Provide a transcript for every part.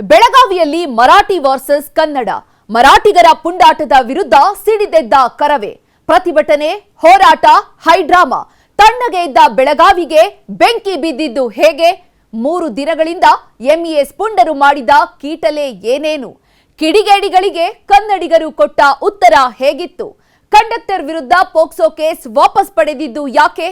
ಬೆಳಗಾವಿಯಲ್ಲಿ ಮರಾಠಿ ವರ್ಸಸ್ ಕನ್ನಡ ಮರಾಠಿಗರ ಪುಂಡಾಟದ ವಿರುದ್ಧ ಸಿಡಿದೆದ್ದ ಕರವೇ. ಪ್ರತಿಭಟನೆ, ಹೋರಾಟ, ಹೈಡ್ರಾಮಾ. ತಣ್ಣಗೆ ಇದ್ದ ಬೆಳಗಾವಿಗೆ ಬೆಂಕಿ ಬಿದ್ದಿದ್ದು ಹೇಗೆ? 3 ದಿನಗಳಿಂದ ಎಂಇಎಸ್ ಪುಂಡರು ಮಾಡಿದ ಕೀಟಲೆ ಏನೇನು? ಕಿಡಿಗೇಡಿಗಳಿಗೆ ಕನ್ನಡಿಗರು ಕೊಟ್ಟ ಉತ್ತರ ಹೇಗಿತ್ತು? ಕಂಡಕ್ಟರ್ ವಿರುದ್ಧ ಪೋಕ್ಸೋ ಕೇಸ್ ವಾಪಸ್ ಪಡೆದಿದ್ದು ಯಾಕೆ?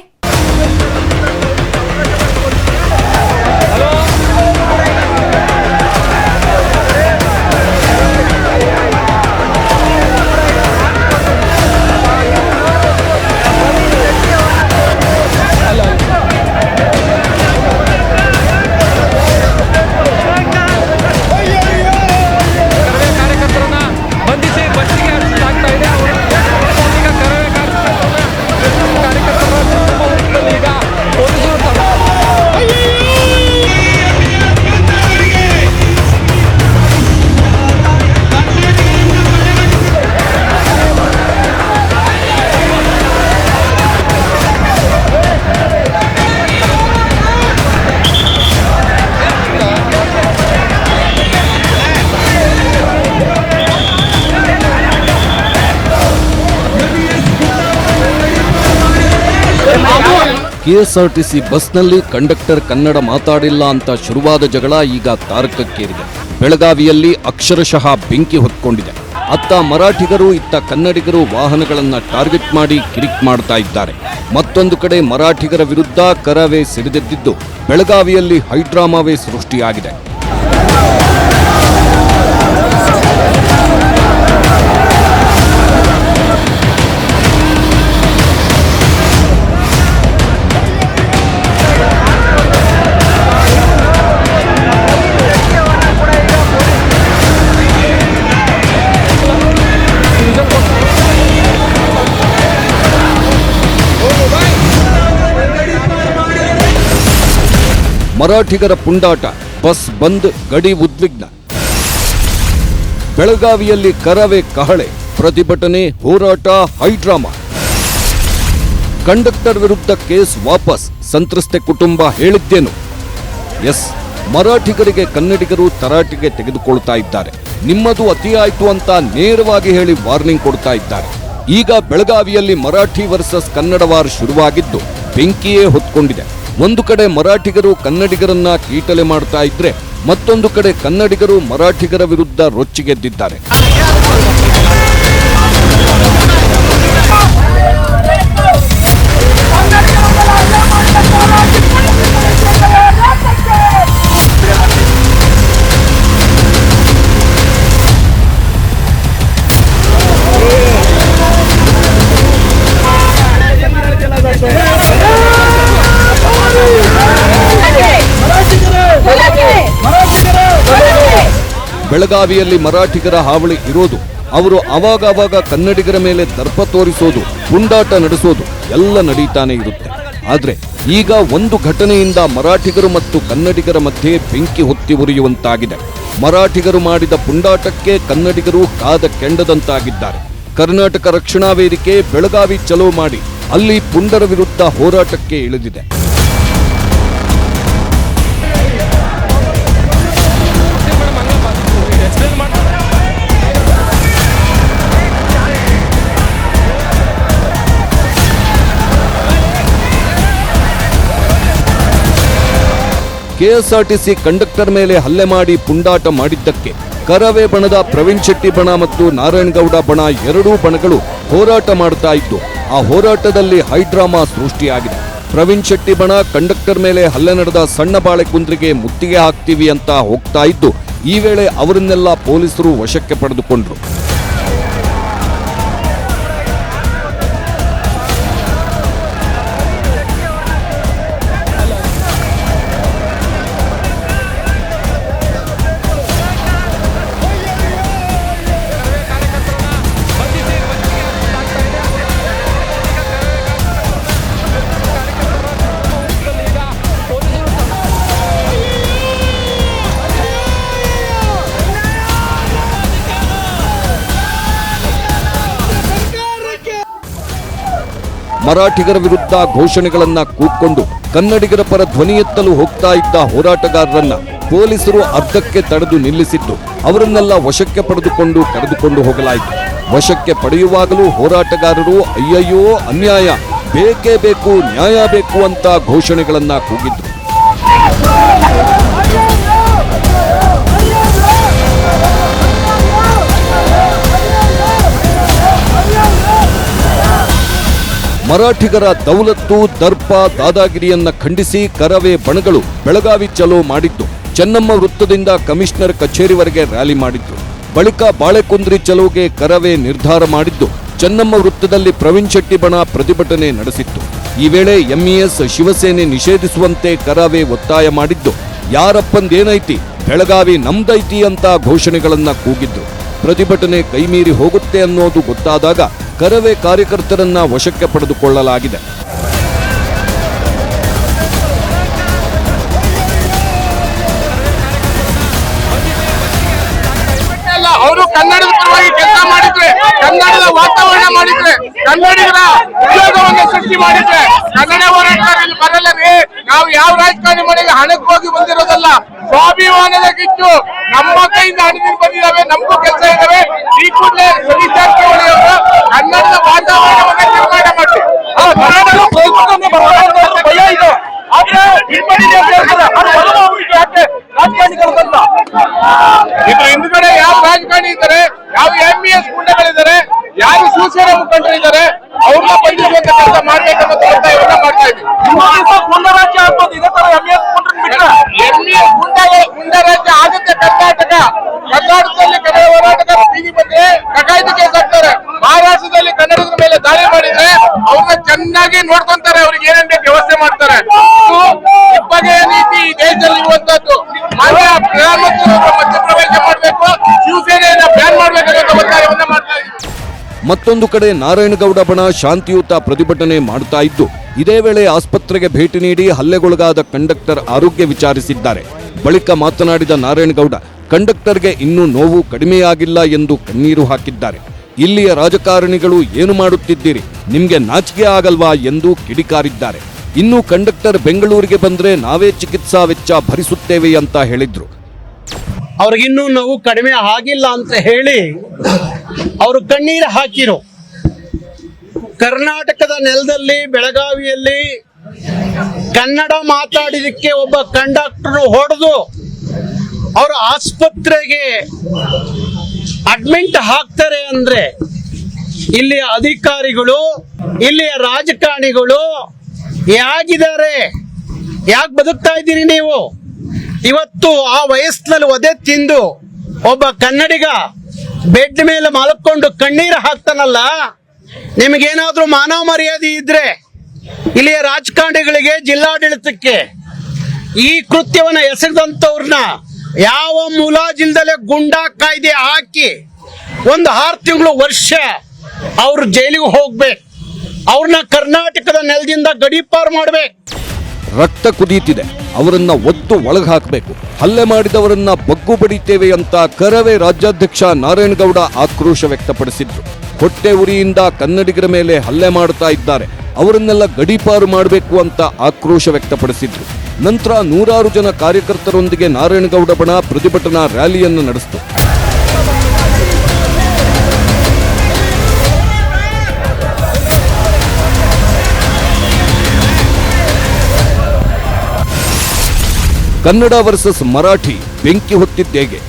ಕೆಎಸ್ಆರ್ಟಿಸಿ ಬಸ್ನಲ್ಲಿ ಕಂಡಕ್ಟರ್ ಕನ್ನಡ ಮಾತಾಡಿಲ್ಲ ಅಂತ ಶುರುವಾದ ಜಗಳ ಈಗ ತಾರಕಕ್ಕೇರಿದೆ. ಬೆಳಗಾವಿಯಲ್ಲಿ ಅಕ್ಷರಶಃ ಬೆಂಕಿ ಹೊತ್ಕೊಂಡಿದೆ. ಅತ್ತ ಮರಾಠಿಗರು, ಇತ್ತ ಕನ್ನಡಿಗರು ವಾಹನಗಳನ್ನ ಟಾರ್ಗೆಟ್ ಮಾಡಿ ಕಿರಿಕ್ ಮಾಡ್ತಾ ಇದ್ದಾರೆ. ಮತ್ತೊಂದು ಕಡೆ ಮರಾಠಿಗರ ವಿರುದ್ಧ ಕರವೇ ಸಿಡಿದೆದ್ದಿದ್ದು ಬೆಳಗಾವಿಯಲ್ಲಿ ಹೈಡ್ರಾಮಾವೇ ಸೃಷ್ಟಿಯಾಗಿದೆ. ಮರಾಠಿಗರ ಪುಂಡಾಟ, ಬಸ್ ಬಂದ್, ಗಡಿ ಉದ್ವಿಗ್ನ. ಬೆಳಗಾವಿಯಲ್ಲಿ ಕರವೇ ಕಹಳೆ, ಪ್ರತಿಭಟನೆ, ಹೋರಾಟ, ಹೈಡ್ರಾಮಾ. ಕಂಡಕ್ಟರ್ ವಿರುದ್ಧ ಕೇಸ್ ವಾಪಸ್, ಸಂತ್ರಸ್ತೆ ಕುಟುಂಬ ಹೇಳಿದ್ದೇನು? ಎಸ್, ಮರಾಠಿಗರಿಗೆ ಕನ್ನಡಿಗರು ತರಾಟೆಗೆ ತೆಗೆದುಕೊಳ್ತಾ ಇದ್ದಾರೆ. ನಿಮ್ಮದು ಅತಿಯಾಯ್ತು ಅಂತ ನೇರವಾಗಿ ಹೇಳಿ ವಾರ್ನಿಂಗ್ ಕೊಡ್ತಾ ಇದ್ದಾರೆ. ಈಗ ಬೆಳಗಾವಿಯಲ್ಲಿ ಮರಾಠಿ ವರ್ಸಸ್ ಕನ್ನಡ ವಾರ್ ಶುರುವಾಗಿದ್ದು ಬೆಂಕಿಯೇ ಹೊತ್ಕೊಂಡಿದೆ. ಒಂದು ಕಡೆ ಮರಾಠಿಗರು ಕನ್ನಡಿಗರನ್ನ ಕೀಟಲೆ ಮಾಡ್ತಾ ಇದ್ರೆ, ಮತ್ತೊಂದು ಕಡೆ ಕನ್ನಡಿಗರು ಮರಾಠಿಗರ ವಿರುದ್ಧ ರೊಚ್ಚಿಗೆದ್ದಿದ್ದಾರೆ. ಬೆಳಗಾವಿಯಲ್ಲಿ ಮರಾಠಿಗರ ಹಾವಳಿ ಇರೋದು, ಅವರು ಅವಾಗವಾಗ ಕನ್ನಡಿಗರ ಮೇಲೆ ದರ್ಪ ತೋರಿಸೋದು, ಪುಂಡಾಟ ನಡೆಸೋದು ಎಲ್ಲ ನಡೀತಾನೆ ಇರುತ್ತೆ. ಆದ್ರೆ ಈಗ ಒಂದು ಘಟನೆಯಿಂದ ಮರಾಠಿಗರು ಮತ್ತು ಕನ್ನಡಿಗರ ಮಧ್ಯೆ ಬೆಂಕಿ ಹೊತ್ತಿ ಉರಿಯುವಂತಾಗಿದೆ. ಮರಾಠಿಗರು ಮಾಡಿದ ಪುಂಡಾಟಕ್ಕೆ ಕನ್ನಡಿಗರು ಕಾದ ಕೆಂಡದಂತಾಗಿದ್ದಾರೆ. ಕರ್ನಾಟಕ ರಕ್ಷಣಾ ವೇದಿಕೆ ಬೆಳಗಾವಿ ಚಲೋ ಮಾಡಿ ಅಲ್ಲಿ ಪುಂಡರ ವಿರುದ್ಧ ಹೋರಾಟಕ್ಕೆ ಇಳಿದಿದೆ. ಕೆಎಸ್ಆರ್ಟಿಸಿ ಕಂಡಕ್ಟರ್ ಮೇಲೆ ಹಲ್ಲೆ ಮಾಡಿ ಪುಂಡಾಟ ಮಾಡಿದ್ದಕ್ಕೆ ಕರವೇ ಬಣದ ಪ್ರವೀಣ್ ಶೆಟ್ಟಿ ಬಣ ಮತ್ತು ನಾರಾಯಣಗೌಡ ಬಣ ಎರಡೂ ಬಣಗಳು ಹೋರಾಟ ಮಾಡ್ತಾ ಇದ್ದು, ಆ ಹೋರಾಟದಲ್ಲಿ ಹೈಡ್ರಾಮಾ ಸೃಷ್ಟಿಯಾಗಿದೆ. ಪ್ರವೀಣ್ ಶೆಟ್ಟಿ ಬಣ ಕಂಡಕ್ಟರ್ ಮೇಲೆ ಹಲ್ಲೆ ನಡೆದ ಸಣ್ಣ ಬಾಳೆಕುಂದ್ರಿಗೆ ಮುತ್ತಿಗೆ ಹಾಕ್ತೀವಿ ಅಂತ ಹೋಗ್ತಾ ಇದ್ದು, ಈ ವೇಳೆ ಅವರನ್ನೆಲ್ಲ ಪೊಲೀಸರು ವಶಕ್ಕೆ ಪಡೆದುಕೊಂಡ್ರು. ಮರಾಠಿಗರ ವಿರುದ್ಧ ಘೋಷಣೆಗಳನ್ನ ಕೂಗ್ಕೊಂಡು ಕನ್ನಡಿಗರ ಪರ ಧ್ವನಿ ಎತ್ತಲು ಹೋಗ್ತಾ ಇದ್ದ ಹೋರಾಟಗಾರರನ್ನ ಪೊಲೀಸರು ಅರ್ಧಕ್ಕೆ ತಡೆದು ನಿಲ್ಲಿಸಿದ್ದು ಅವರನ್ನೆಲ್ಲ ವಶಕ್ಕೆ ಪಡೆದುಕೊಂಡು ಕರೆದುಕೊಂಡು ಹೋಗಲಾಯಿತು. ವಶಕ್ಕೆ ಪಡೆಯುವಾಗಲೂ ಹೋರಾಟಗಾರರು ಅಯ್ಯಯ್ಯೋ ಅನ್ಯಾಯ, ಬೇಕೇ ಬೇಕು, ನ್ಯಾಯ ಬೇಕು ಅಂತ ಘೋಷಣೆಗಳನ್ನ ಕೂಗಿದ್ರು. ಮರಾಠಿಗರ ದೌಲತ್ತು, ದರ್ಪ, ದಾದಾಗಿರಿಯನ್ನ ಖಂಡಿಸಿ ಕರವೇ ಬಣಗಳು ಬೆಳಗಾವಿ ಚಲೋ ಮಾಡಿದ್ದು. ಚೆನ್ನಮ್ಮ ವೃತ್ತದಿಂದ ಕಮಿಷನರ್ ಕಚೇರಿವರೆಗೆ ರ್ಯಾಲಿ ಮಾಡಿದ್ರು. ಬಳಿಕ ಬಾಳೆಕುಂದ್ರಿ ಚಲೋಗೆ ಕರವೇ ನಿರ್ಧಾರ ಮಾಡಿದ್ದು. ಚೆನ್ನಮ್ಮ ವೃತ್ತದಲ್ಲಿ ಪ್ರವೀಣ್ ಶೆಟ್ಟಿ ಬಣ ಪ್ರತಿಭಟನೆ ನಡೆಸಿತ್ತು. ಈ ವೇಳೆ ಎಂಇಎಸ್ ಶಿವಸೇನೆ ನಿಷೇಧಿಸುವಂತೆ ಕರವೇ ಒತ್ತಾಯ ಮಾಡಿದ್ದು. ಯಾರಪ್ಪಂದೇನೈತಿ, ಬೆಳಗಾವಿ ನಮ್ದೈತಿ ಅಂತ ಘೋಷಣೆಗಳನ್ನ ಕೂಗಿದ್ರು. ಪ್ರತಿಭಟನೆ ಕೈಮೀರಿ ಹೋಗುತ್ತೆ ಅನ್ನೋದು ಗೊತ್ತಾದಾಗ ಕರವೇ ಕಾರ್ಯಕರ್ತರನ್ನ ವಶಕ್ಕೆ ಪಡೆದುಕೊಳ್ಳಲಾಗಿದೆ. ಅವರು ಕನ್ನಡದ ಪರವಾಗಿ ಕೆಲಸ ಮಾಡಿದ್ರೆ, ಕನ್ನಡದ ವಾತಾವರಣ ಮಾಡಿದ್ರೆ, ಕನ್ನಡಿಗರ ಉದ್ಯೋಗವನ್ನು ಸೃಷ್ಟಿ ಮಾಡಿದ್ರೆ ಕನ್ನಡ ಹೋರಾಟಗಾರರು ಬರಲ್ಲ ರೀ. ನಾವು ಯಾವ ರಾಜಕಾರಣಿ ಮನೆಗೆ ಹಣಕ್ಕೆ ಹೋಗಿ ಬಂದಿರೋದಲ್ಲ, ಸ್ವಾಭಿಮಾನದ ಕಿಚ್ಚು ನಮ್ಮ ಕೈಯಿಂದ ಹಣದಿಂದ ಬಂದಿದ್ದಾವೆ, ನಮಗೂ ಕೆಲಸ ಇದಾವೆ. ಈ ಕೂಡಲೇ ಸತೀಶ್ ಜಾರಕಿಹೊಳಿ ಅವರು ಕನ್ನಡದ ವಾತಾವರಣವನ್ನು ನಿರ್ಮಾಣ ಮಾಡಿ ಭಯ ಇದೆ. ಆದ್ರೆ ಇದ್ರ ಹಿಂದ್ಗಡೆ ಯಾವ ರಾಜಕಾರಣಿ ಇದ್ದಾರೆ, ಯಾವ ಎಂಇಎಸ್ ಗುಂಡಗಳಿದ್ದಾರೆ, ಯಾರು ಶಿವಸೇನಾ ಮುಖಂಡರಿದ್ದಾರೆ, ಅವ್ರನ್ನ ಬಂಧಿಸುವಂತ ಕೆಲಸ ಮಾಡ್ಬೇಕನ್ನೋ ಒತ್ತಾಯವನ್ನ ಮಾಡ್ತಾ ಇದ್ದೀವಿ. ಗುಂಡರಾಜ್ಯ ಆಗ್ಬೋದು, ಇದೇ ತರ ಎಂಇಎಸ್ ಗುಂಡ ರಾಜ್ಯ ಆಗುತ್ತೆ ಕರ್ನಾಟಕ. ಕರ್ನಾಟಕದಲ್ಲಿ ಕನ್ನಡ ಹೋರಾಟಗಾರರು ಬೀದಿ ಬಂದ್ರೆ ಕಟಾಯಿತ ಕೇಸ್ ಹಾಕ್ತಾರೆ. ಮಹಾರಾಷ್ಟ್ರದಲ್ಲಿ ಕನ್ನಡದ ಮೇಲೆ ದಾಳಿ ಮಾಡಿದ್ರೆ ಅವ್ರನ್ನ ಚೆನ್ನಾಗಿ ನೋಡ್ಕೊಂತಾರೆ, ಅವ್ರಿಗೆ ಏನೇನ್ ಬೇಕು ವ್ಯವಸ್ಥೆ ಮಾಡ್ತಾರೆ. ಬಗೆಯ ನೀತಿ ಈ ದೇಶದಲ್ಲಿ ಇರುವಂತದ್ದು. ಮಾನ್ಯ ಪ್ರಧಾನಮಂತ್ರಿಗಳು ಮಧ್ಯಪ್ರವೇಶ ಮಾಡಬೇಕು, ಶಿವಸೇನೆಯನ್ನ ಬ್ಯಾನ್ ಮಾಡಬೇಕನ್ನೋ ಒತ್ತಾಯವನ್ನ ಮಾಡ್ತಾ ಇದ್ದೀವಿ. ಮತ್ತೊಂದು ಕಡೆ ನಾರಾಯಣಗೌಡ ಬಣ ಶಾಂತಿಯುತ ಪ್ರತಿಭಟನೆ ಮಾಡ್ತಾ ಇದ್ದು. ಇದೇ ವೇಳೆ ಆಸ್ಪತ್ರೆಗೆ ಭೇಟಿ ನೀಡಿ ಹಲ್ಲೆಗೊಳಗಾದ ಕಂಡಕ್ಟರ್ ಆರೋಗ್ಯ ವಿಚಾರಿಸಿದ್ದಾರೆ. ಬಳಿಕ ಮಾತನಾಡಿದ ನಾರಾಯಣಗೌಡ, ಕಂಡಕ್ಟರ್ಗೆ ಇನ್ನೂ ನೋವು ಕಡಿಮೆಯಾಗಿಲ್ಲ ಎಂದು ಕಣ್ಣೀರು ಹಾಕಿದ್ದಾರೆ. ಇಲ್ಲಿಯ ರಾಜಕಾರಣಿಗಳು ಏನು ಮಾಡುತ್ತಿದ್ದೀರಿ, ನಿಮ್ಗೆ ನಾಚಿಕೆ ಆಗಲ್ವಾ ಎಂದು ಕಿಡಿಕಾರಿದ್ದಾರೆ. ಇನ್ನು ಕಂಡಕ್ಟರ್ ಬೆಂಗಳೂರಿಗೆ ಬಂದ್ರೆ ನಾವೇ ಚಿಕಿತ್ಸಾ ವೆಚ್ಚ ಭರಿಸುತ್ತೇವೆ ಅಂತ ಹೇಳಿದ್ರು. ಅವ್ರಿಗಿನ್ನೂ ನೋವು ಕಡಿಮೆ ಆಗಿಲ್ಲ ಅಂತ ಹೇಳಿ ಅವರು ಕಣ್ಣೀರು ಹಾಕಿರು. ಕರ್ನಾಟಕದ ನೆಲದಲ್ಲಿ ಬೆಳಗಾವಿಯಲ್ಲಿ ಕನ್ನಡ ಮಾತಾಡಿದಕ್ಕೆ ಒಬ್ಬ ಕಂಡಕ್ಟರ್ ಹೊಡೆದು ಅವರು ಆಸ್ಪತ್ರೆಗೆ ಅಡ್ಮಿಟ್ ಹಾಕ್ತಾರೆ ಅಂದ್ರೆ ಇಲ್ಲಿಯ ಅಧಿಕಾರಿಗಳು, ಇಲ್ಲಿಯ ರಾಜಕಾರಣಿಗಳು ಹೇಗಿದ್ದಾರೆ, ಯಾಕೆ ಬದುಕ್ತಾ ಇದ್ದೀರಿ ನೀವು? ಇವತ್ತು ಆ ವಯಸ್ಸಿನಲ್ಲಿ ಒದೆ ತಿಂದು ಒಬ್ಬ ಕನ್ನಡಿಗ ಬೆಡ್ ಮೇಲೆ ಮಲ್ಕೊಂಡು ಕಣ್ಣೀರು ಹಾಕ್ತಾನಲ್ಲ, ನಿಮಗೇನಾದ್ರೂ ಮಾನವ ಮರ್ಯಾದೆ ಇದ್ರೆ ಇಲ್ಲಿಯ ರಾಜಕಾರಣಿಗಳಿಗೆ, ಜಿಲ್ಲಾಡಳಿತಕ್ಕೆ ಈ ಕೃತ್ಯವನ್ನ ಎಸಗಿದಂತವ್ರನ್ನ ಯಾವ ಮುಲಾಜಿಲ್ದಲೆ ಗುಂಡಾ ಕಾಯ್ದೆ ಹಾಕಿ 6 ತಿಂಗಳು ವರ್ಷ ಅವ್ರು ಜೈಲಿಗೆ ಹೋಗ್ಬೇಕು. ಅವ್ರನ್ನ ಕರ್ನಾಟಕದ ನೆಲದಿಂದ ಗಡೀಪಾರು ಮಾಡ್ಬೇಕು. ರಕ್ತ ಕುದೀತಿದೆ, ಅವರನ್ನ ಒತ್ತು ಒಳಗೆ ಹಾಕಬೇಕು. ಹಲ್ಲೆ ಮಾಡಿದವರನ್ನ ಬಗ್ಗು ಬಡಿತೇವೆ ಅಂತ ಕರವೇ ರಾಜ್ಯಾಧ್ಯಕ್ಷ ನಾರಾಯಣಗೌಡ ಆಕ್ರೋಶ ವ್ಯಕ್ತಪಡಿಸಿದ್ರು. ಹೊಟ್ಟೆ ಉರಿಯಿಂದ ಕನ್ನಡಿಗರ ಮೇಲೆ ಹಲ್ಲೆ ಮಾಡ್ತಾ ಇದ್ದಾರೆ, ಅವರನ್ನೆಲ್ಲ ಗಡೀಪಾರು ಮಾಡಬೇಕು ಅಂತ ಆಕ್ರೋಶ ವ್ಯಕ್ತಪಡಿಸಿದ್ರು. ನಂತರ 100 ಜನ ಕಾರ್ಯಕರ್ತರೊಂದಿಗೆ ನಾರಾಯಣಗೌಡ ಬಣ ಪ್ರತಿಭಟನಾ ರ್ಯಾಲಿಯನ್ನು ನಡೆಸಿತು. ಕನ್ನಡ ವರ್ಸಸ್ ಮರಾಠಿ ಬೆಂಕಿ ಹೊತ್ತಿದ್ದೇಗೆ.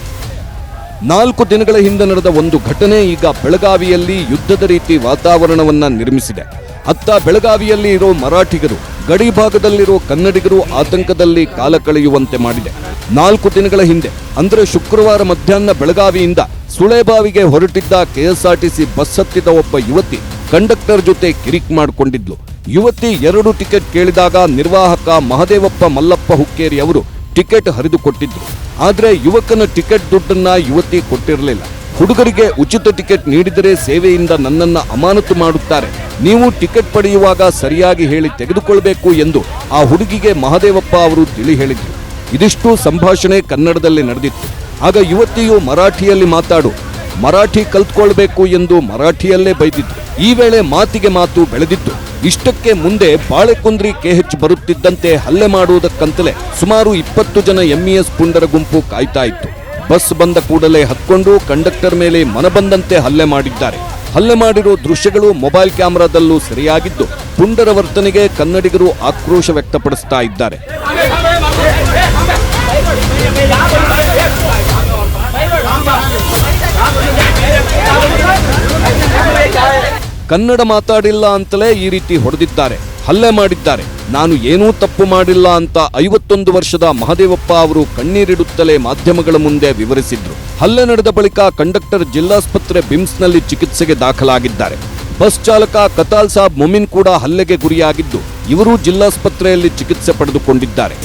4 ದಿನಗಳ ಹಿಂದೆ ನಡೆದ ಒಂದು ಘಟನೆ ಈಗ ಬೆಳಗಾವಿಯಲ್ಲಿ ಯುದ್ಧದ ರೀತಿ ವಾತಾವರಣವನ್ನ ನಿರ್ಮಿಸಿದೆ. ಅತ್ತ ಬೆಳಗಾವಿಯಲ್ಲಿ ಇರೋ ಮರಾಠಿಗರು ಗಡಿ ಭಾಗದಲ್ಲಿರೋ ಕನ್ನಡಿಗರು ಆತಂಕದಲ್ಲಿ ಕಾಲ ಕಳೆಯುವಂತೆ ಮಾಡಿದೆ. 4 ದಿನಗಳ ಹಿಂದೆ ಅಂದ್ರೆ ಶುಕ್ರವಾರ ಮಧ್ಯಾಹ್ನ ಬೆಳಗಾವಿಯಿಂದ ಸುಳೆಬಾವಿಗೆ ಹೊರಟಿದ್ದ ಕೆಎಸ್ಆರ್ಟಿಸಿ ಬಸ್ ಹತ್ತಿದ ಒಬ್ಬ ಯುವತಿ ಕಂಡಕ್ಟರ್ ಜೊತೆ ಕಿರಿಕ್ ಮಾಡಿಕೊಂಡಿದ್ಲು. ಯುವತಿ 2 ಟಿಕೆಟ್ ಕೇಳಿದಾಗ ನಿರ್ವಾಹಕ ಮಹದೇವಪ್ಪ ಮಲ್ಲಪ್ಪ ಹುಕ್ಕೇರಿ ಅವರು ಟಿಕೆಟ್ ಹರಿದುಕೊಟ್ಟಿದ್ರು. ಆದ್ರೆ ಯುವಕನ ಟಿಕೆಟ್ ದುಡ್ಡನ್ನ ಯುವತಿ ಕೊಟ್ಟಿರಲಿಲ್ಲ. ಹುಡುಗರಿಗೆ ಉಚಿತ ಟಿಕೆಟ್ ನೀಡಿದರೆ ಸೇವೆಯಿಂದ ನನ್ನನ್ನ ಅಮಾನತು ಮಾಡುತ್ತಾರೆ, ನೀವು ಟಿಕೆಟ್ ಪಡೆಯುವಾಗ ಸರಿಯಾಗಿ ಹೇಳಿ ತೆಗೆದುಕೊಳ್ಬೇಕು ಎಂದು ಆ ಹುಡುಗಿಗೆ ಮಹದೇವಪ್ಪ ಅವರು ತಿಳಿ ಹೇಳಿದ್ರು. ಇದಿಷ್ಟು ಸಂಭಾಷಣೆ ಕನ್ನಡದಲ್ಲಿ ನಡೆದಿತ್ತು. ಆಗ ಯುವತಿಯು ಮರಾಠಿಯಲ್ಲಿ ಮಾತಾಡು, ಮರಾಠಿ ಕಲ್ತ್ಕೊಳ್ಬೇಕು ಎಂದು ಮರಾಠಿಯಲ್ಲೇ ಬೈದಿದ್ರು. ಈ ವೇಳೆ ಮಾತಿಗೆ ಮಾತು ಬೆಳೆದಿತ್ತು. ಇಷ್ಟಕ್ಕೆ ಮುಂದೆ ಬಾಳೆಕುಂದ್ರಿ ಕೆಎಚ್ ಬರುತ್ತಿದ್ದಂತೆ ಹಲ್ಲೆ ಮಾಡುವುದಕ್ಕಂತಲೇ ಸುಮಾರು 20 ಜನ ಎಂಇಎಸ್ ಪುಂಡರ ಗುಂಪು ಕಾಯ್ತಾ ಇತ್ತು. ಬಸ್ ಬಂದ ಕೂಡಲೇ ಹತ್ಕೊಂಡು ಕಂಡಕ್ಟರ್ ಮೇಲೆ ಮನಬಂದಂತೆ ಹಲ್ಲೆ ಮಾಡಿದ್ದಾರೆ. ಹಲ್ಲೆ ಮಾಡಿರೋ ದೃಶ್ಯಗಳು ಮೊಬೈಲ್ ಕ್ಯಾಮೆರಾದಲ್ಲೂ ಸೆರೆಯಾಗಿದ್ದು, ಪುಂಡರ ವರ್ತನೆಗೆ ಕನ್ನಡಿಗರು ಆಕ್ರೋಶ ವ್ಯಕ್ತಪಡಿಸ್ತಾ ಇದ್ದಾರೆ. ಕನ್ನಡ ಮಾತಾಡಿಲ್ಲ ಅಂತಲೇ ಈ ರೀತಿ ಹೊಡೆದಿದ್ದಾರೆ, ಹಲ್ಲೆ ಮಾಡಿದ್ದಾರೆ. ನಾನು ಏನೂ ತಪ್ಪು ಮಾಡಿಲ್ಲ ಅಂತ 51 ವರ್ಷದ ಮಹದೇವಪ್ಪ ಅವರು ಕಣ್ಣೀರಿಡುತ್ತಲೇ ಮಾಧ್ಯಮಗಳ ಮುಂದೆ ವಿವರಿಸಿದ್ರು. ಹಲ್ಲೆ ನಡೆದ ಬಳಿಕ ಕಂಡಕ್ಟರ್ ಜಿಲ್ಲಾಸ್ಪತ್ರೆ ಬಿಮ್ಸ್ನಲ್ಲಿ ಚಿಕಿತ್ಸೆಗೆ ದಾಖಲಾಗಿದ್ದಾರೆ. ಬಸ್ ಚಾಲಕ ಕತಾಲ್ ಸಾಬ್ ಮೊಮಿನ್ ಕೂಡ ಹಲ್ಲೆಗೆ ಗುರಿಯಾಗಿದ್ದು, ಇವರು ಜಿಲ್ಲಾಸ್ಪತ್ರೆಯಲ್ಲಿ ಚಿಕಿತ್ಸೆ ಪಡೆದುಕೊಂಡಿದ್ದಾರೆ.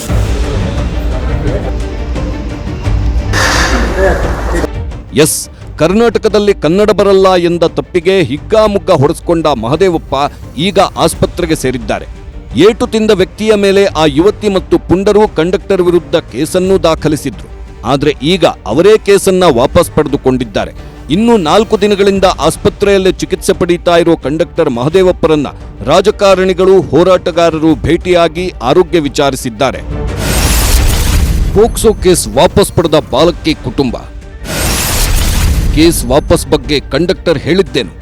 ಎಸ್, ಕರ್ನಾಟಕದಲ್ಲಿ ಕನ್ನಡ ಬರಲ್ಲ ಎಂದ ತಪ್ಪಿಗೆ ಹಿಗ್ಗಾಮುಗ್ಗ ಹೊಡೆಸಿಕೊಂಡ ಮಹದೇವಪ್ಪ ಈಗ ಆಸ್ಪತ್ರೆಗೆ ಸೇರಿದ್ದಾರೆ. ಏಟು ತಿಂದ ವ್ಯಕ್ತಿಯ ಮೇಲೆ ಆ ಯುವತಿ ಮತ್ತು ಪುಂಡರು ಕಂಡಕ್ಟರ್ ವಿರುದ್ಧ ಕೇಸನ್ನು ದಾಖಲಿಸಿದ್ರು. ಆದರೆ ಈಗ ಅವರೇ ಕೇಸನ್ನ ವಾಪಸ್ ಪಡೆದುಕೊಂಡಿದ್ದಾರೆ. ಇನ್ನು 4 ದಿನಗಳಿಂದ ಆಸ್ಪತ್ರೆಯಲ್ಲೇ ಚಿಕಿತ್ಸೆ ಪಡೆಯುತ್ತಾ ಇರೋ ಕಂಡಕ್ಟರ್ ಮಹದೇವಪ್ಪರನ್ನ ರಾಜಕಾರಣಿಗಳು, ಹೋರಾಟಗಾರರು ಭೇಟಿಯಾಗಿ ಆರೋಗ್ಯ ವಿಚಾರಿಸಿದ್ದಾರೆ. ಪೋಕ್ಸೋ ಕೇಸ್ ವಾಪಸ್ ಪಡೆದ ಬಾಲಕಿ ಕುಟುಂಬ. ಕೇಸ್ ವಾಪಸ್ ಬಗ್ಗೆ ಕಂಡಕ್ಟರ್ ಹೇಳಿದ್ದೇನು?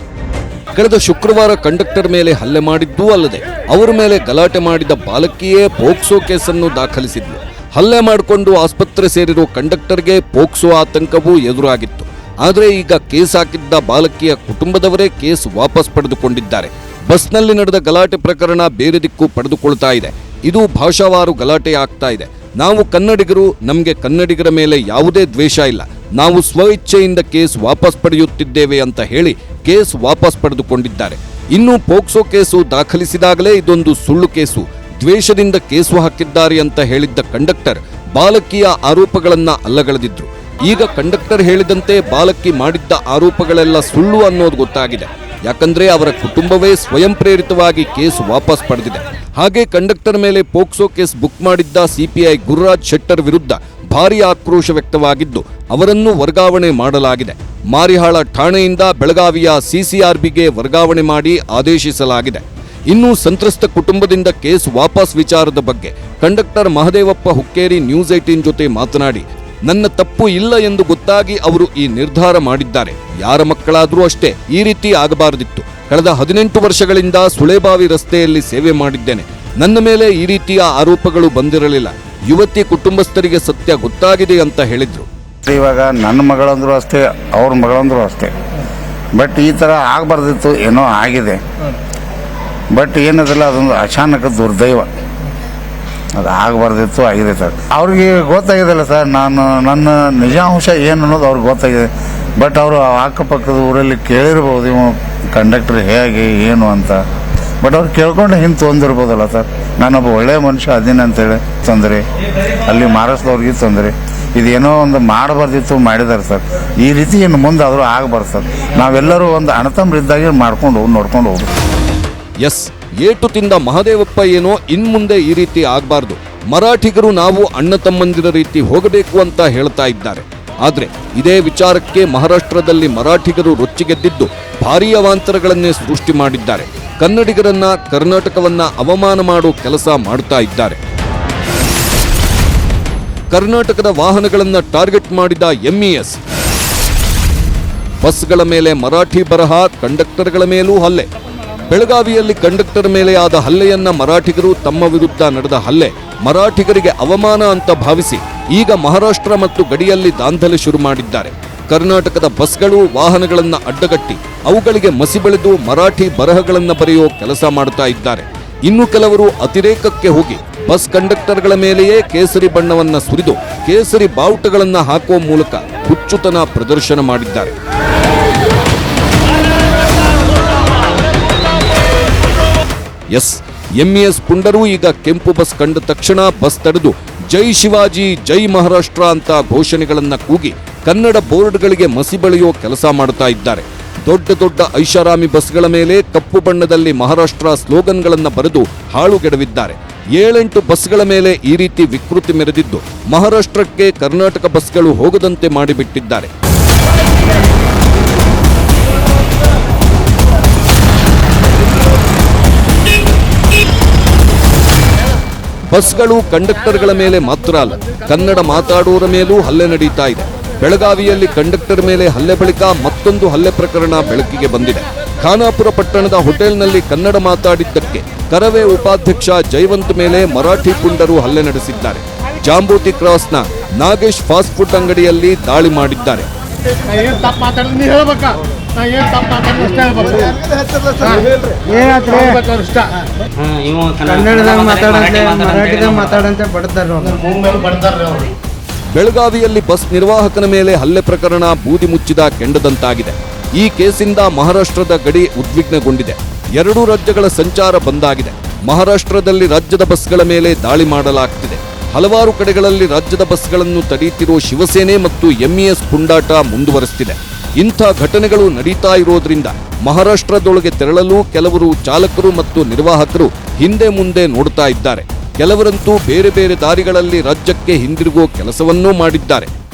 ಕಳೆದ ಶುಕ್ರವಾರ ಕಂಡಕ್ಟರ್ ಮೇಲೆ ಹಲ್ಲೆ ಮಾಡಿದ್ದೂ ಅಲ್ಲದೆ ಅವರ ಮೇಲೆ ಗಲಾಟೆ ಮಾಡಿದ ಬಾಲಕಿಯೇ ಪೋಕ್ಸೋ ಕೇಸನ್ನು ದಾಖಲಿಸಿದ್ಲು. ಹಲ್ಲೆ ಮಾಡಿಕೊಂಡು ಆಸ್ಪತ್ರೆ ಸೇರಿರೋ ಕಂಡಕ್ಟರ್ಗೆ ಪೋಕ್ಸೋ ಆತಂಕವೂ ಎದುರಾಗಿತ್ತು. ಆದರೆ ಈಗ ಕೇಸ್ ಹಾಕಿದ್ದ ಬಾಲಕಿಯ ಕುಟುಂಬದವರೇ ಕೇಸ್ ವಾಪಸ್ ಪಡೆದುಕೊಂಡಿದ್ದಾರೆ. ಬಸ್ನಲ್ಲಿ ನಡೆದ ಗಲಾಟೆ ಪ್ರಕರಣ ಬೇರೆ ದಿಕ್ಕು ಪಡೆದುಕೊಳ್ತಾ ಇದೆ. ಇದು ಭಾಷಾವಾರು ಗಲಾಟೆ ಆಗ್ತಾ ಇದೆ. ನಾವು ಕನ್ನಡಿಗರು, ನಮಗೆ ಕನ್ನಡಿಗರ ಮೇಲೆ ಯಾವುದೇ ದ್ವೇಷ ಇಲ್ಲ, ನಾವು ಸ್ವಇಚ್ಛೆಯಿಂದ ಕೇಸ್ ವಾಪಸ್ ಪಡೆಯುತ್ತಿದ್ದೇವೆ ಅಂತ ಹೇಳಿ ಕೇಸ್ ವಾಪಸ್ ಪಡೆದುಕೊಂಡಿದ್ದಾರೆ. ಇನ್ನು ಪೋಕ್ಸೋ ಕೇಸು ದಾಖಲಿಸಿದಾಗಲೇ ಇದೊಂದು ಸುಳ್ಳು ಕೇಸು, ದ್ವೇಷದಿಂದ ಕೇಸು ಹಾಕಿದ್ದಾರೆ ಅಂತ ಹೇಳಿದ್ದ ಕಂಡಕ್ಟರ್ ಬಾಲಕಿಯ ಆರೋಪಗಳನ್ನ ಅಲ್ಲಗಳೆದಿದ್ರು. ಈಗ ಕಂಡಕ್ಟರ್ ಹೇಳಿದಂತೆ ಬಾಲಕಿ ಮಾಡಿದ್ದ ಆರೋಪಗಳೆಲ್ಲ ಸುಳ್ಳು ಅನ್ನೋದು ಗೊತ್ತಾಗಿದೆ. ಯಾಕಂದ್ರೆ ಅವರ ಕುಟುಂಬವೇ ಸ್ವಯಂ ಪ್ರೇರಿತವಾಗಿ ಕೇಸ್ ವಾಪಸ್ ಪಡೆದಿದೆ. ಹಾಗೆ ಕಂಡಕ್ಟರ್ ಮೇಲೆ ಪೋಕ್ಸೋ ಕೇಸ್ ಬುಕ್ ಮಾಡಿದ್ದ ಸಿಪಿಐ ಗುರುರಾಜ್ ಶೆಟ್ಟರ್ ವಿರುದ್ಧ ಭಾರೀ ಆಕ್ರೋಶ ವ್ಯಕ್ತವಾಗಿದ್ದು, ಅವರನ್ನು ವರ್ಗಾವಣೆ ಮಾಡಲಾಗಿದೆ. ಮಾರಿಹಾಳ ಠಾಣೆಯಿಂದ ಬೆಳಗಾವಿಯ ಸಿಸಿಆರ್ಬಿಗೆ ವರ್ಗಾವಣೆ ಮಾಡಿ ಆದೇಶಿಸಲಾಗಿದೆ. ಇನ್ನು ಸಂತ್ರಸ್ತ ಕುಟುಂಬದಿಂದ ಕೇಸ್ ವಾಪಸ್ ವಿಚಾರದ ಬಗ್ಗೆ ಕಂಡಕ್ಟರ್ ಮಹದೇವಪ್ಪ ಹುಕ್ಕೇರಿ ನ್ಯೂಸ್ 18 ಜೊತೆ ಮಾತನಾಡಿ, ನನ್ನ ತಪ್ಪು ಇಲ್ಲ ಎಂದು ಗೊತ್ತಾಗಿ ಅವರು ಈ ನಿರ್ಧಾರ ಮಾಡಿದ್ದಾರೆ. ಯಾರ ಮಕ್ಕಳಾದರೂ ಅಷ್ಟೇ, ಈ ರೀತಿ ಆಗಬಾರದಿತ್ತು. ಕಳೆದ 18 ವರ್ಷಗಳಿಂದ ಸುಳೆಬಾವಿ ರಸ್ತೆಯಲ್ಲಿ ಸೇವೆ ಮಾಡಿದ್ದೇನೆ. ನನ್ನ ಮೇಲೆ ಈ ರೀತಿಯ ಆರೋಪಗಳು ಬಂದಿರಲಿಲ್ಲ. ಯುವತಿ ಕುಟುಂಬಸ್ಥರಿಗೆ ಸತ್ಯ ಗೊತ್ತಾಗಿದೆ ಅಂತ ಹೇಳಿದ್ರು. ಇವಾಗ ನನ್ನ ಮಗಳಂದ್ರು ಅಷ್ಟೇ, ಅವ್ರ ಮಗಳಂದ್ರು ಅಷ್ಟೇ. ಬಟ್ ಈ ಥರ ಆಗಬಾರ್ದಿತ್ತು, ಏನೋ ಆಗಿದೆ. ಬಟ್ ಏನದಲ್ಲ, ಅದೊಂದು ಅಚಾನಕ ದುರ್ದೈವ. ಅದು ಆಗಬಾರ್ದಿತ್ತು, ಆಗಿದೆ ಸರ್. ಅವ್ರಿಗೆ ಗೊತ್ತಾಗಿದೆಲ್ಲ ಸರ್, ನನ್ನ ನಿಜಾಂಶ ಏನು ಅನ್ನೋದು ಅವ್ರಿಗೆ ಗೊತ್ತಾಗಿದೆ. ಬಟ್ ಅವರು ಅಕ್ಕಪಕ್ಕದ ಊರಲ್ಲಿ ಕೇಳಿರ್ಬೋದು ಇವು ಕಂಡಕ್ಟರ್ ಹೇಗೆ ಏನು ಅಂತ. ಬಟ್ ಅವ್ರು ಕೇಳ್ಕೊಂಡು ಹಿಂದೆ ತೊಂದಿರ್ಬೋದಲ್ಲ ಸರ್. ನಾನೊಬ್ಬ ಒಳ್ಳೆಯ ಮನುಷ್ಯ ಅದೀನಿ ಅಂತೇಳಿ ತೊಂದರೆ, ಅಲ್ಲಿ ಮಾರಿಸಿದವ್ರಿಗೆ ತೊಂದರೆ. ಇದೇನೋ ಒಂದು ಮಾಡಬಾರ್ದಿತ್ತು, ಮಾಡಿದ್ದಾರೆ ಸರ್. ಈ ರೀತಿ ಇನ್ನು ಮುಂದೆ ಆದರೂ ಆಗಬಾರ್ದು ಸರ್. ನಾವೆಲ್ಲರೂ ಒಂದು ಅಣ್ಣತಮ್ಮರಿದ್ದಾಗೆ ಮಾಡ್ಕೊಂಡು ನೋಡ್ಕೊಂಡು ಹೋಗ್ಬೇಕು. ಎಸ್, ಏಟು ತಿಂದ ಮಹದೇವಪ್ಪ ಏನೋ ಇನ್ಮುಂದೆ ಈ ರೀತಿ ಆಗಬಾರ್ದು, ಮರಾಠಿಗರು ನಾವು ಅಣ್ಣ ತಮ್ಮಂದಿರ ರೀತಿ ಹೋಗಬೇಕು ಅಂತ ಹೇಳ್ತಾ ಇದ್ದಾರೆ. ಆದ್ರೆ ಇದೇ ವಿಚಾರಕ್ಕೆ ಮಹಾರಾಷ್ಟ್ರದಲ್ಲಿ ಮರಾಠಿಗರು ರೊಚ್ಚಿಗೆದ್ದಿದ್ದು ಭಾರೀ ಅವಾಂತರಗಳನ್ನೇ ಸೃಷ್ಟಿ ಮಾಡಿದ್ದಾರೆ. ಕನ್ನಡಿಗರನ್ನ, ಕರ್ನಾಟಕವನ್ನ ಅವಮಾನ ಮಾಡೋ ಕೆಲಸ ಮಾಡ್ತಾ ಇದ್ದಾರೆ. ಕರ್ನಾಟಕದ ವಾಹನಗಳನ್ನ ಟಾರ್ಗೆಟ್ ಮಾಡಿದ ಎಂಇಎಸ್. ಬಸ್ಗಳ ಮೇಲೆ ಮರಾಠಿ ಬರಹ, ಕಂಡಕ್ಟರ್ಗಳ ಮೇಲೂ ಹಲ್ಲೆ. ಬೆಳಗಾವಿಯಲ್ಲಿ ಕಂಡಕ್ಟರ್ ಮೇಲೆ ಆದ ಹಲ್ಲೆಯನ್ನ ಮರಾಠಿಗರು ತಮ್ಮ ವಿರುದ್ಧ ನಡೆದ ಹಲ್ಲೆ ಮರಾಠಿಗರಿಗೆ ಅವಮಾನ ಅಂತ ಭಾವಿಸಿ ಈಗ ಮಹಾರಾಷ್ಟ್ರ ಮತ್ತು ಗಡಿಯಲ್ಲಿ ದಾಂಧಲೆ ಶುರು ಮಾಡಿದ್ದಾರೆ. ಕರ್ನಾಟಕದ ಬಸ್ಗಳು, ವಾಹನಗಳನ್ನ ಅಡ್ಡಗಟ್ಟಿ ಅವುಗಳಿಗೆ ಮಸಿ ಬೆಳೆದು ಮರಾಠಿ ಬರಹಗಳನ್ನ ಬರೆಯೋ ಕೆಲಸ ಮಾಡ್ತಾ ಇದ್ದಾರೆ. ಇನ್ನು ಕೆಲವರು ಅತಿರೇಕಕ್ಕೆ ಹೋಗಿ ಬಸ್ ಕಂಡಕ್ಟರ್ಗಳ ಮೇಲೆಯೇ ಕೇಸರಿ ಬಣ್ಣವನ್ನ ಸುರಿದು ಕೇಸರಿ ಬಾವುಟಗಳನ್ನ ಹಾಕುವ ಮೂಲಕ ಹುಚ್ಚುತನ ಪ್ರದರ್ಶನ ಮಾಡಿದ್ದಾರೆ. ಎಸ್, ಎಂಇಎಸ್ ಪುಂಡರು ಈಗ ಕೆಂಪು ಬಸ್ ಕಂಡ ತಕ್ಷಣ ಬಸ್ ತಡೆದು ಜೈ ಶಿವಾಜಿ, ಜೈ ಮಹಾರಾಷ್ಟ್ರ ಅಂತ ಘೋಷಣೆಗಳನ್ನ ಕೂಗಿ ಕನ್ನಡ ಬೋರ್ಡ್ಗಳಿಗೆ ಮಸಿ ಬಳಿಯೋ ಕೆಲಸ ಮಾಡ್ತಾ ಇದ್ದಾರೆ. ದೊಡ್ಡ ದೊಡ್ಡ ಐಷಾರಾಮಿ ಬಸ್ಗಳ ಮೇಲೆ ಕಪ್ಪು ಬಣ್ಣದಲ್ಲಿ ಮಹಾರಾಷ್ಟ್ರ ಸ್ಲೋಗನ್ಗಳನ್ನ ಬರೆದು ಹಾಳುಗೆಡವಿದ್ದಾರೆ. 7-8 ಬಸ್ಗಳ ಮೇಲೆ ಈ ರೀತಿ ವಿಕೃತಿ ಮೆರೆದಿದ್ದು ಮಹಾರಾಷ್ಟ್ರಕ್ಕೆ ಕರ್ನಾಟಕ ಬಸ್ಗಳು ಹೋಗದಂತೆ ಮಾಡಿಬಿಟ್ಟಿದ್ದಾರೆ. ಬಸ್ಗಳು ಕಂಡಕ್ಟರ್ಗಳ ಮೇಲೆ ಮಾತ್ರ ಅಲ್ಲ, ಕನ್ನಡ ಮಾತಾಡುವವರ ಮೇಲೂ ಹಲ್ಲೆ ನಡೀತಾ ಇದೆ. ಬೆಳಗಾವಿಯಲ್ಲಿ ಕಂಡಕ್ಟರ್ ಮೇಲೆ ಹಲ್ಲೆ ಬಳಿಕ ಮತ್ತೊಂದು ಹಲ್ಲೆ ಪ್ರಕರಣ ಬೆಳಕಿಗೆ ಬಂದಿದೆ. ಖಾನಾಪುರ ಪಟ್ಟಣದ ಹೋಟೆಲ್ನಲ್ಲಿ ಕನ್ನಡ ಮಾತಾಡಿದ್ದಕ್ಕೆ ಕರವೇ ಉಪಾಧ್ಯಕ್ಷ ಜಯವಂತ್ ಮೇಲೆ ಮರಾಠಿ ಪುಂಡರು ಹಲ್ಲೆ ನಡೆಸಿದ್ದಾರೆ. ಜಾಂಬೋತಿ ಕ್ರಾಸ್ನ ನಾಗೇಶ್ ಫಾಸ್ಟ್ ಫುಡ್ ಅಂಗಡಿಯಲ್ಲಿ ದಾಳಿ ಮಾಡಿದ್ದಾರೆ. ಬೆಳಗಾವಿಯಲ್ಲಿ ಬಸ್ ನಿರ್ವಾಹಕನ ಮೇಲೆ ಹಲ್ಲೆ ಪ್ರಕರಣ ಬೂದಿ ಮುಚ್ಚಿದ ಕೆಂಡದಂತಾಗಿದೆ. ಈ ಕೇಸಿಂದ ಮಹಾರಾಷ್ಟ್ರದ ಗಡಿ ಉದ್ವಿಗ್ನಗೊಂಡಿದೆ. ಎರಡೂ ರಾಜ್ಯಗಳ ಸಂಚಾರ ಬಂದಾಗಿದೆ. ಮಹಾರಾಷ್ಟ್ರದಲ್ಲಿ ರಾಜ್ಯದ ಬಸ್ಗಳ ಮೇಲೆ ದಾಳಿ ಮಾಡಲಾಗ್ತಿದೆ. ಹಲವಾರು ಕಡೆಗಳಲ್ಲಿ ರಾಜ್ಯದ ಬಸ್ಗಳನ್ನು ತಡೆಯುತ್ತಿರುವ ಶಿವಸೇನೆ ಮತ್ತು ಎಂಇಎಸ್ ಪುಂಡಾಟ ಮುಂದುವರೆಸ್ತಿದೆ. ಇಂಥ ಘಟನೆಗಳು ನಡೀತಾ ಇರೋದ್ರಿಂದ ಮಹಾರಾಷ್ಟ್ರದೊಳಗೆ ತೆರಳಲು ಕೆಲವರು ಚಾಲಕರು ಮತ್ತು ನಿರ್ವಾಹಕರು ಹಿಂದೆ ಮುಂದೆ ನೋಡ್ತಾ ಇದ್ದಾರೆ. ಕೆಲವರಂತೂ ಬೇರೆ ಬೇರೆ ದಾರಿಗಳಲ್ಲಿ ರಾಜ್ಯಕ್ಕೆ ಹಿಂದಿರುಗುವ ಕೆಲಸವನ್ನೂ ಮಾಡಿದ್ದಾರೆ.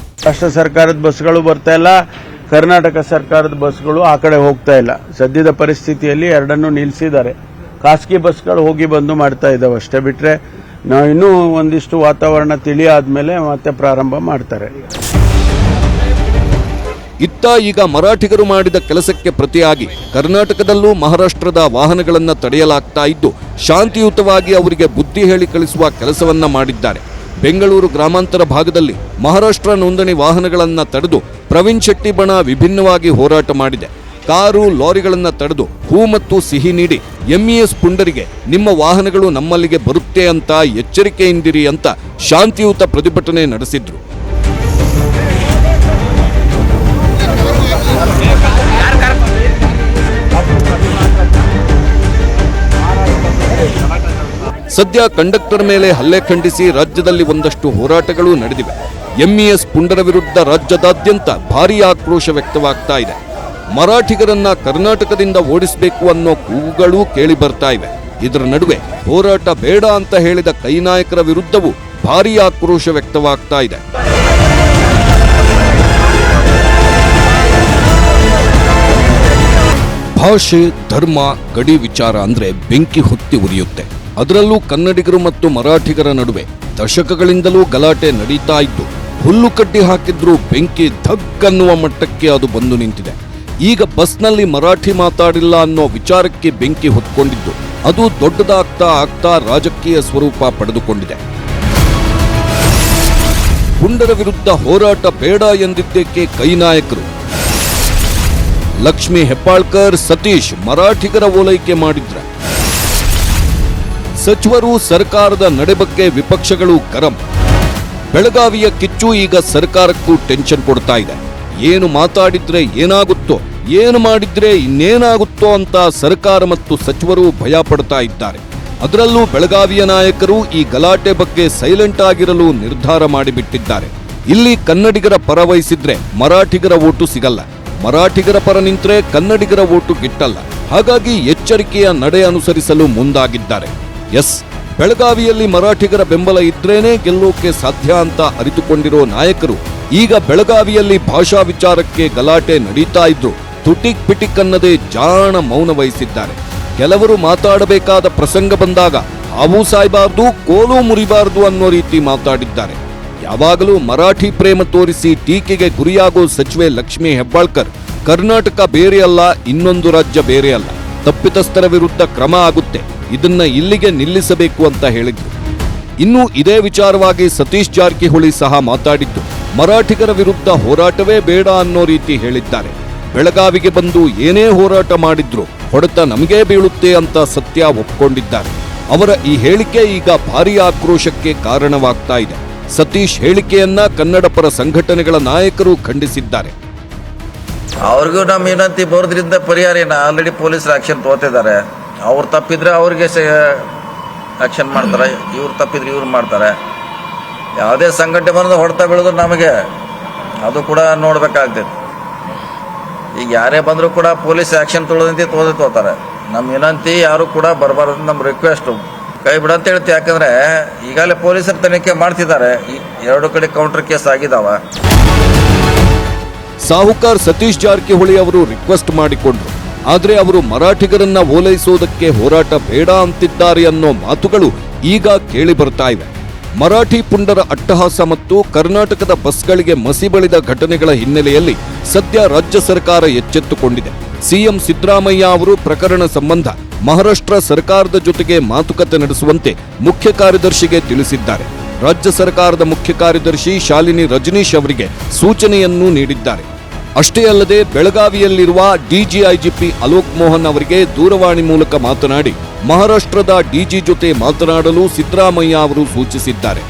ರಾಷ್ಟ್ರ ಸರ್ಕಾರದ ಬಸ್ಗಳು ಬರ್ತಾ ಇಲ್ಲ, ಕರ್ನಾಟಕ ಸರ್ಕಾರದ ಬಸ್ಗಳು ಆ ಕಡೆ ಹೋಗ್ತಾ ಇಲ್ಲ. ಸದ್ಯದ ಪರಿಸ್ಥಿತಿಯಲ್ಲಿ ಎರಡನ್ನೂ ನಿಲ್ಲಿಸಿದ್ದಾರೆ. ಖಾಸಗಿ ಬಸ್ಗಳು ಹೋಗಿ ಬಂದು ಮಾಡ್ತಾ ಇದ್ದಾವೆ ಅಷ್ಟೇ. ಬಿಟ್ರೆ ನಾವು ಇನ್ನೂ ಒಂದಿಷ್ಟು ವಾತಾವರಣ ತಿಳಿಯಾದ್ಮೇಲೆ ಮತ್ತೆ ಪ್ರಾರಂಭ ಮಾಡ್ತಾರೆ. ಇತ್ತ ಈಗ ಮರಾಠಿಗರು ಮಾಡಿದ ಕೆಲಸಕ್ಕೆ ಪ್ರತಿಯಾಗಿ ಕರ್ನಾಟಕದಲ್ಲೂ ಮಹಾರಾಷ್ಟ್ರದ ವಾಹನಗಳನ್ನು ತಡೆಯಲಾಗ್ತಾ ಇದ್ದು, ಶಾಂತಿಯುತವಾಗಿ ಅವರಿಗೆ ಬುದ್ಧಿ ಹೇಳಿ ಕಳಿಸುವ ಕೆಲಸವನ್ನ ಮಾಡಿದ್ದಾರೆ. ಬೆಂಗಳೂರು ಗ್ರಾಮಾಂತರ ಭಾಗದಲ್ಲಿ ಮಹಾರಾಷ್ಟ್ರ ನೋಂದಣಿ ವಾಹನಗಳನ್ನು ತಡೆದು ಪ್ರವೀಣ್ ಶೆಟ್ಟಿ ಬಣ ವಿಭಿನ್ನವಾಗಿ ಹೋರಾಟ ಮಾಡಿದೆ. ಕಾರು ಲಾರಿಗಳನ್ನು ತಡೆದು ಹೂ ಮತ್ತು ಸಿಹಿ ನೀಡಿ ಎಂಇಎಸ್ ಪುಂಡರಿಗೆ ನಿಮ್ಮ ವಾಹನಗಳು ನಮ್ಮಲ್ಲಿಗೆ ಬರುತ್ತೆ ಅಂತ ಎಚ್ಚರಿಕೆಯಿಂದಿರಿ ಅಂತ ಶಾಂತಿಯುತ ಪ್ರತಿಭಟನೆ ನಡೆಸಿದ್ರು. ಸದ್ಯ ಕಂಡಕ್ಟರ್ ಮೇಲೆ ಹಲ್ಲೆ ಖಂಡಿಸಿ ರಾಜ್ಯದಲ್ಲಿ ಒಂದಷ್ಟು ಹೋರಾಟಗಳು ನಡೆದಿವೆ. ಎಂಇಎಸ್ ಪುಂಡರ ವಿರುದ್ಧ ರಾಜ್ಯದಾದ್ಯಂತ ಭಾರೀ ಆಕ್ರೋಶ ವ್ಯಕ್ತವಾಗ್ತಾ ಇದೆ. ಮರಾಠಿಗರನ್ನ ಕರ್ನಾಟಕದಿಂದ ಓಡಿಸಬೇಕು ಅನ್ನೋ ಕೂಗುಗಳು ಕೇಳಿ ಬರ್ತಾ ಇವೆ. ಇದರ ನಡುವೆ ಹೋರಾಟ ಬೇಡ ಅಂತ ಹೇಳಿದ ಕೈ ನಾಯಕರ ವಿರುದ್ಧವೂ ಭಾರೀ ಆಕ್ರೋಶ ವ್ಯಕ್ತವಾಗ್ತಾ ಇದೆ. ಭಾಷೆ, ಧರ್ಮ, ಗಡಿ ವಿಚಾರ ಅಂದ್ರೆ ಬೆಂಕಿ ಹೊತ್ತಿ ಉರಿಯುತ್ತೆ. ಅದರಲ್ಲೂ ಕನ್ನಡಿಗರು ಮತ್ತು ಮರಾಠಿಗರ ನಡುವೆ ದಶಕಗಳಿಂದಲೂ ಗಲಾಟೆ ನಡೀತಾ ಇದ್ದು, ಹುಲ್ಲು ಕಡ್ಡಿ ಹಾಕಿದ್ರೂ ಬೆಂಕಿ ಧಗ್ಗನ್ನುವ ಮಟ್ಟಕ್ಕೆ ಅದು ಬಂದು ನಿಂತಿದೆ. ಈಗ ಬಸ್ನಲ್ಲಿ ಮರಾಠಿ ಮಾತಾಡಿಲ್ಲ ಅನ್ನೋ ವಿಚಾರಕ್ಕೆ ಬೆಂಕಿ ಹೊತ್ಕೊಂಡಿದ್ದು, ಅದು ದೊಡ್ಡದಾಗ್ತಾ ಆಗ್ತಾ ರಾಜಕೀಯ ಸ್ವರೂಪ ಪಡೆದುಕೊಂಡಿದೆ. ಪುಂಡರ ವಿರುದ್ಧ ಹೋರಾಟ ಬೇಡ ಎಂದಿದ್ದಕ್ಕೆ ಕೈ ನಾಯಕರು ಲಕ್ಷ್ಮೀ ಹೆಬ್ಬಾಳ್ಕರ್, ಸತೀಶ್ ಮರಾಠಿಗರ ಓಲೈಕೆ ಮಾಡಿದ್ರೆ, ಸಚಿವರು ಸರ್ಕಾರದ ನಡೆ ಬಗ್ಗೆ ವಿಪಕ್ಷಗಳು ಗರಂ. ಬೆಳಗಾವಿಯ ಕಿಚ್ಚು ಈಗ ಸರ್ಕಾರಕ್ಕೂ ಟೆನ್ಷನ್ ಕೊಡ್ತಾ ಇದೆ. ಏನು ಮಾತಾಡಿದ್ರೆ ಏನಾಗುತ್ತೋ, ಏನು ಮಾಡಿದ್ರೆ ಇನ್ನೇನಾಗುತ್ತೋ ಅಂತ ಸರ್ಕಾರ ಮತ್ತು ಸಚಿವರು ಭಯ ಪಡ್ತಾ ಇದ್ದಾರೆ. ಅದರಲ್ಲೂ ಬೆಳಗಾವಿಯ ನಾಯಕರು ಈ ಗಲಾಟೆ ಬಗ್ಗೆ ಸೈಲೆಂಟ್ ಆಗಿರಲು ನಿರ್ಧಾರ ಮಾಡಿಬಿಟ್ಟಿದ್ದಾರೆ. ಇಲ್ಲಿ ಕನ್ನಡಿಗರ ಪರ ವಹಿಸಿದ್ರೆ ಮರಾಠಿಗರ ಓಟು ಸಿಗಲ್ಲ, ಮರಾಠಿಗರ ಪರ ನಿಂತ್ರೆ ಕನ್ನಡಿಗರ ಓಟು ಗಿಟ್ಟಲ್ಲ. ಹಾಗಾಗಿ ಎಚ್ಚರಿಕೆಯ ನಡೆ ಅನುಸರಿಸಲು ಮುಂದಾಗಿದ್ದಾರೆ. ಎಸ್, ಬೆಳಗಾವಿಯಲ್ಲಿ ಮರಾಠಿಗರ ಬೆಂಬಲ ಇದ್ರೇನೆ ಗೆಲ್ಲೋಕೆ ಸಾಧ್ಯ ಅಂತ ಅರಿತುಕೊಂಡಿರೋ ನಾಯಕರು ಈಗ ಬೆಳಗಾವಿಯಲ್ಲಿ ಭಾಷಾ ವಿಚಾರಕ್ಕೆ ಗಲಾಟೆ ನಡೀತಾ ಇದ್ರು ತುಟಿಕ್ ಪಿಟಿಕ್ ಅನ್ನದೇ ಜಾಣ ಮೌನ ವಹಿಸಿದ್ದಾರೆ. ಕೆಲವರು ಮಾತಾಡಬೇಕಾದ ಪ್ರಸಂಗ ಬಂದಾಗ ಹಾವು ಸಾಯ್ಬಾರ್ದು, ಕೋಲು ಮುರಿಬಾರ್ದು ಅನ್ನೋ ರೀತಿ ಮಾತಾಡಿದ್ದಾರೆ. ಯಾವಾಗಲೂ ಮರಾಠಿ ಪ್ರೇಮ ತೋರಿಸಿ ಟೀಕೆಗೆ ಗುರಿಯಾಗೋ ಸಚಿವೆ ಲಕ್ಷ್ಮೀ ಹೆಬ್ಬಾಳ್ಕರ್, ಕರ್ನಾಟಕ ಬೇರೆ ಅಲ್ಲ, ಇನ್ನೊಂದು ರಾಜ್ಯ ಬೇರೆ ಅಲ್ಲ, ತಪ್ಪಿತಸ್ಥರ ವಿರುದ್ಧ ಕ್ರಮ ಆಗುತ್ತೆ, ಇದನ್ನ ಇಲ್ಲಿಗೆ ನಿಲ್ಲಿಸಬೇಕು ಅಂತ ಹೇಳಿದ್ರು. ಇನ್ನು ಇದೇ ವಿಚಾರವಾಗಿ ಸತೀಶ್ ಜಾರಕಿಹೊಳಿ ಸಹ ಮಾತಾಡಿದ್ದು, ಮರಾಠಿಗರ ವಿರುದ್ಧ ಹೋರಾಟವೇ ಬೇಡ ಅನ್ನೋ ರೀತಿ ಹೇಳಿದ್ದಾರೆ. ಬೆಳಗಾವಿಗೆ ಬಂದು ಏನೇ ಹೋರಾಟ ಮಾಡಿದ್ರು ಹೊಡೆತ ನಮಗೇ ಬೀಳುತ್ತೆ ಅಂತ ಸತ್ಯ ಒಪ್ಕೊಂಡಿದ್ದಾರೆ. ಅವರ ಈ ಹೇಳಿಕೆ ಈಗ ಭಾರೀ ಆಕ್ರೋಶಕ್ಕೆ ಕಾರಣವಾಗ್ತಾ ಇದೆ. ಸತೀಶ್ ಹೇಳಿಕೆಯನ್ನ ಕನ್ನಡ ಪರ ಸಂಘಟನೆಗಳ ನಾಯಕರು ಖಂಡಿಸಿದ್ದಾರೆ. ಅವ್ರಿಗೂ ನಮ್ಮ ವಿನಂತಿ ಬರೋದ್ರಿಂದ ಪರಿಹಾರ ಏನು, ಆಲ್ರೆಡಿ ಪೊಲೀಸರು ಆಕ್ಷನ್ ತಗೋತಿದ್ದಾರೆ. ಅವ್ರು ತಪ್ಪಿದ್ರೆ ಅವ್ರಿಗೆ ಆಕ್ಷನ್ ಮಾಡ್ತಾರೆ, ಇವ್ರು ತಪ್ಪಿದ್ರೆ ಇವ್ರು ಮಾಡ್ತಾರೆ. ಯಾವುದೇ ಸಂಘಟನೆ ಬಂದು ಹೊಡೆತ ಬೀಳೋದು ನಮಗೆ ಅದು ಕೂಡ ನೋಡ್ಬೇಕಾಗ್ತೈತಿ. ಈಗ ಯಾರೇ ಬಂದರೂ ಕೂಡ ಪೊಲೀಸ್ ಆಕ್ಷನ್ ತೊಗೊಳೋದಂತೆ ತಗೋತಾರೆ. ನಮ್ಮ ವಿನಂತಿ ಯಾರು ಕೂಡ ಬರಬಾರ್ದು, ನಮ್ಮ ರಿಕ್ವೆಸ್ಟು ಕೈ ಬಿಡಂತ ಹೇಳ್ತೀವಿ. ಯಾಕಂದ್ರೆ ಈಗಾಗಲೇ ಪೊಲೀಸರು ತನಿಖೆ ಮಾಡ್ತಿದ್ದಾರೆ, ಎರಡು ಕಡೆ ಕೌಂಟರ್ ಕೇಸ್ ಆಗಿದಾವ. ಸಾಹುಕಾರ್ ಸತೀಶ್ ಜಾರಕಿಹೊಳಿ ಅವರು ರಿಕ್ವೆಸ್ಟ್ ಮಾಡಿಕೊಂಡ್ರು. ಆದ್ರೆ ಅವರು ಮರಾಠಿಗರನ್ನ ಓಲೈಸೋದಕ್ಕೆ ಹೋರಾಟ ಬೇಡ ಅಂತಿದ್ದಾರೆ ಅನ್ನೋ ಮಾತುಗಳು ಈಗ ಕೇಳಿ ಬರ್ತಾ ಇವೆ. ಮರಾಠಿ ಪುಂಡರ ಅಟ್ಟಹಾಸ ಮತ್ತು ಕರ್ನಾಟಕದ ಬಸ್ಗಳಿಗೆ ಮಸಿ ಬಳಿದ ಘಟನೆಗಳ ಹಿನ್ನೆಲೆಯಲ್ಲಿ ಸದ್ಯ ರಾಜ್ಯ ಸರ್ಕಾರ ಎಚ್ಚೆತ್ತುಕೊಂಡಿದೆ. ಸಿಎಂ ಸಿದ್ದರಾಮಯ್ಯ ಅವರು ಪ್ರಕರಣ ಸಂಬಂಧ ಮಹಾರಾಷ್ಟ್ರ ಸರ್ಕಾರದ ಜೊತೆಗೆ ಮಾತುಕತೆ ನಡೆಸುವಂತೆ ಮುಖ್ಯ ಕಾರ್ಯದರ್ಶಿಗೆ ತಿಳಿಸಿದ್ದಾರೆ. ರಾಜ್ಯ ಸರ್ಕಾರದ ಮುಖ್ಯ ಕಾರ್ಯದರ್ಶಿ ಶಾಲಿನಿ ರಜನೀಶ್ ಅವರಿಗೆ ಸೂಚನೆಯನ್ನೂ ನೀಡಿದ್ದಾರೆ. ಅಷ್ಟೇ ಅಲ್ಲದೆ ಬೆಳಗಾವಿಯಲ್ಲಿರುವ ಡಿಜಿಐಜಿಪಿ ಅಲೋಕ್ ಮೋಹನ್ ಅವರಿಗೆ ದೂರವಾಣಿ ಮೂಲಕ ಮಾತನಾಡಿ ಮಹಾರಾಷ್ಟ್ರದ ಡಿಜಿ ಜೊತೆ ಮಾತನಾಡಲು ಸಿದ್ದರಾಮಯ್ಯ ಅವರು ಸೂಚಿಸಿದ್ದಾರೆ.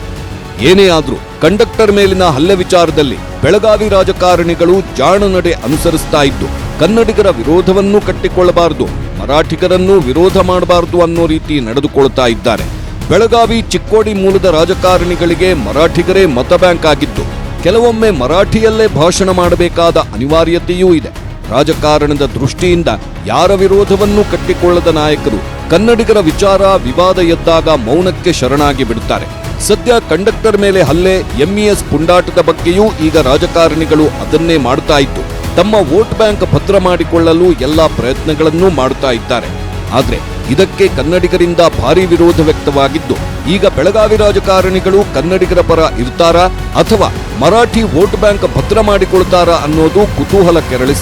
ಏನೇ ಆದರೂ ಕಂಡಕ್ಟರ್ ಮೇಲಿನ ಹಲ್ಲೆ ವಿಚಾರದಲ್ಲಿ ಬೆಳಗಾವಿ ರಾಜಕಾರಣಿಗಳು ಜಾಣ ನಡೆ ಅನುಸರಿಸ್ತಾ ಇದ್ದು ಕನ್ನಡಿಗರ ವಿರೋಧವನ್ನು ಕಟ್ಟಿಕೊಳ್ಳಬಾರದು, ಮರಾಠಿಗರನ್ನು ವಿರೋಧ ಮಾಡಬಾರದು ಅನ್ನೋ ರೀತಿ ನಡೆದುಕೊಳ್ತಾ ಇದ್ದಾರೆ. ಬೆಳಗಾವಿ ಚಿಕ್ಕೋಡಿ ಮೂಲದ ರಾಜಕಾರಣಿಗಳಿಗೆ ಮರಾಠಿಗರೇ ಮತ ಬ್ಯಾಂಕ್ ಆಗಿದ್ದು ಕೆಲವೊಮ್ಮೆ ಮರಾಠಿಯಲ್ಲೇ ಭಾಷಣ ಮಾಡಬೇಕಾದ ಅನಿವಾರ್ಯತೆಯೂ ಇದೆ. ರಾಜಕಾರಣದ ದೃಷ್ಟಿಯಿಂದ ಯಾರ ವಿರೋಧವನ್ನು ಕಟ್ಟಿಕೊಳ್ಳದ ನಾಯಕರು ಕನ್ನಡಿಗರ ವಿಚಾರ ವಿವಾದ ಎದ್ದಾಗ ಮೌನಕ್ಕೆ ಶರಣಾಗಿ ಬಿಡುತ್ತಾರೆ. ಸದ್ಯ ಕಂಡಕ್ಟರ್ ಮೇಲೆ ಹಲ್ಲೆ, ಎಂಇಎಸ್ ಪುಂಡಾಟದ ಬಗ್ಗೆಯೂ ಈಗ ರಾಜಕಾರಣಿಗಳು ಅದನ್ನೇ ಮಾಡ್ತಾ ಇದ್ದು ತಮ್ಮ ವೋಟ್ ಬ್ಯಾಂಕ್ ಭದ್ರ ಮಾಡಿಕೊಳ್ಳಲು ಎಲ್ಲಾ ಪ್ರಯತ್ನಗಳನ್ನೂ ಮಾಡುತ್ತಾ ಇದ್ದಾರೆ. ಆದ್ರೆ ಇದಕ್ಕೆ ಕನ್ನಡಿಗರಿಂದ ಭಾರೀ ವಿರೋಧ ವ್ಯಕ್ತವಾಗಿದ್ದು ಈಗ ಬೆಳಗಾವಿ ರಾಜಕಾರಣಿಗಳು ಕನ್ನಡಿಗರ ಪರ ಇರ್ತಾರಾ ಅಥವಾ ಮರಾಠಿ ವೋಟ್ ಬ್ಯಾಂಕ್ ಭದ್ರ ಮಾಡಿಕೊಳ್ತಾರಾ ಅನ್ನೋದು ಕುತೂಹಲ ಕೆರಳಿಸಿದೆ.